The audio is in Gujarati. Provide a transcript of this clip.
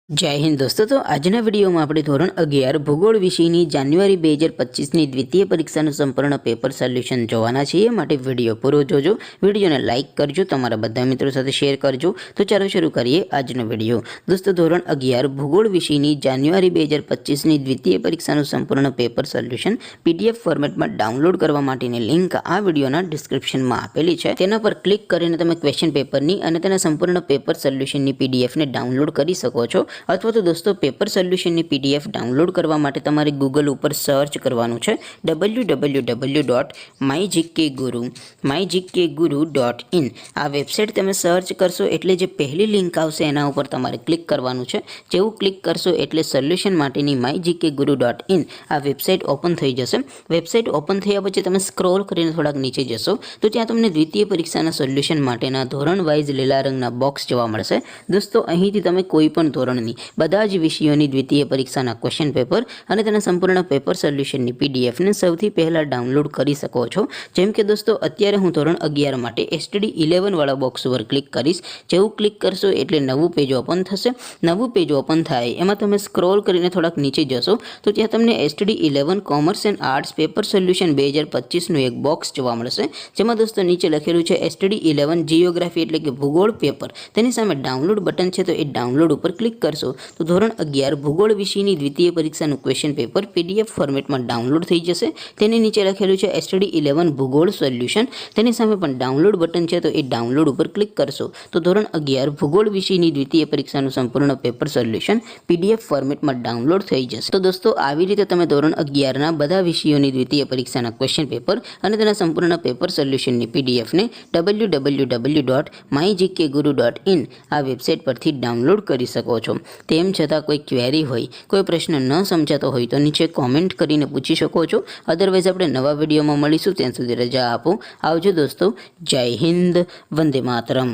जय हिंद दोस्तों। तो आजना विडियो में આપણે ધોરણ 11 ભૂગોળ વિષયની જાન્યુઆરી 2025ની દ્વિતીય પરીક્ષાનું સંપૂર્ણ પેપર સોલ્યુશન જોવાના છીએ। માટે વિડિયો પૂરો જોજો, વિડિયોને લાઈક કરજો, તમારા બધા મિત્રો સાથે શેર કરજો। તો ચાલો શરૂ કરીએ આજનો વિડિયો। દોસ્તો ધોરણ 11 ભૂગોળ વિષયની જાન્યુઆરી 2025ની દ્વિતીય પરીક્ષાનું સંપૂર્ણ પેપર સોલ્યુશન પીડીએફ ફોર્મેટમાં ડાઉનલોડ કરવા માટેની લિંક આ વિડિયોના ડિસ્ક્રિપ્શનમાં આપેલી છે। તેના પર ક્લિક કરીને તમે ક્વેશ્ચન પેપરની અને તેના સંપૂર્ણ પેપર સોલ્યુશનની પીડીએફને ડાઉનલોડ કરી શકો છો। अथवा तो दोस्तों पेपर सोल्यूशन की पीडीएफ डाउनलॉड करवा माटे तमारे गूगल पर सर्च करवानुं छे www.mygkguru.in। आ वेबसाइट तमे सर्च करशो एटले जे पहली लिंक आवशे एना उपर तमारे क्लिक करवानुं छे। जेवुं क्लिक करशो एटले सोल्यूशन माटेनी mygkguru.in आ वेबसाइट ओपन थई जशे। वेबसाइट ओपन थया पछी तमे स्क्रॉल करीने थोड़ाक नीचे जशो तो त्यां तमने द्वितीय परीक्षाना सोल्यूशन माटेना धोरण वाइज लीला रंगना बॉक्स जोवा मळशे। दोस्तों અહીંથી તમે કોઈ પણ ધોરણની બધા જ વિષયોની દ્વિતીય પરીક્ષાના ક્વેશ્ચન પેપર અને તેના સંપૂર્ણ પેપર સોલ્યુશનની પીડીએફને સૌથી પહેલા ડાઉનલોડ કરી શકો છો। જેમ કે દોસ્તો અત્યારે હું ધોરણ 11 માટે એસટીડી 11 વાળા બોક્સ ઉપર ક્લિક કરીશ। જેવું ક્લિક કરશો એટલે નવું પેજ ઓપન થશે। નવું પેજ ઓપન થાય એમાં તમે સ્ક્રોલ કરીને થોડાક નીચે જશો તો ત્યાં તમને STD 11 commerce and arts paper solution 2025 નું એક બોક્સ જોવા મળશે। જેમાં દોસ્તો નીચે લખેલું છે એસટીડી 11 જીઓગ્રાફી એટલે કે ભૂગોળ પેપર। તેની સામે ડાઉનલોડ બટન છે તો એ ડાઉનલોડ ઉપર ક્લિક કરશો तो ધોરણ 11 ભૂગોળ વિષયની દ્વિતીય પરીક્ષાનું ક્વેશ્ચન પેપર પીડીએફ ફોર્મેટમાં ડાઉનલોડ થઈ જશે। તેની નીચે લખેલું છે એસટીડી 11 ભૂગોળ સોલ્યુશન। તેની સામે પણ ડાઉનલોડ બટન છે તો એ ડાઉનલોડ ઉપર ક્લિક કરશો તો ધોરણ 11 ભૂગોળ વિષયની દ્વિતીય પરીક્ષાનું સંપૂર્ણ પેપર સોલ્યુશન પીડીએફ ફોર્મેટમાં ડાઉનલોડ થઈ જશે। તો દોસ્તો આવી રીતે તમે ધોરણ 11 ના બધા વિષયોની દ્વિતીય પરીક્ષાના ક્વેશ્ચન પેપર અને તેના સંપૂર્ણ પેપર સોલ્યુશનની પીડીએફને www.mygkguru.in આ વેબસાઇટ પરથી ડાઉનલોડ કરી શકો છો। તેમ છતાં કોઈ ક્વેરી હોય, કોઈ પ્રશ્ન ન સમજાતો હોય તો નીચે કોમેન્ટ કરીને પૂછી શકો છો। અધરવાઇઝ આપણે નવા વિડીયોમાં મળીશું, ત્યાં સુધી રજા આપો। આવજો દોસ્તો। જય હિન્દ, વંદે માતરમ।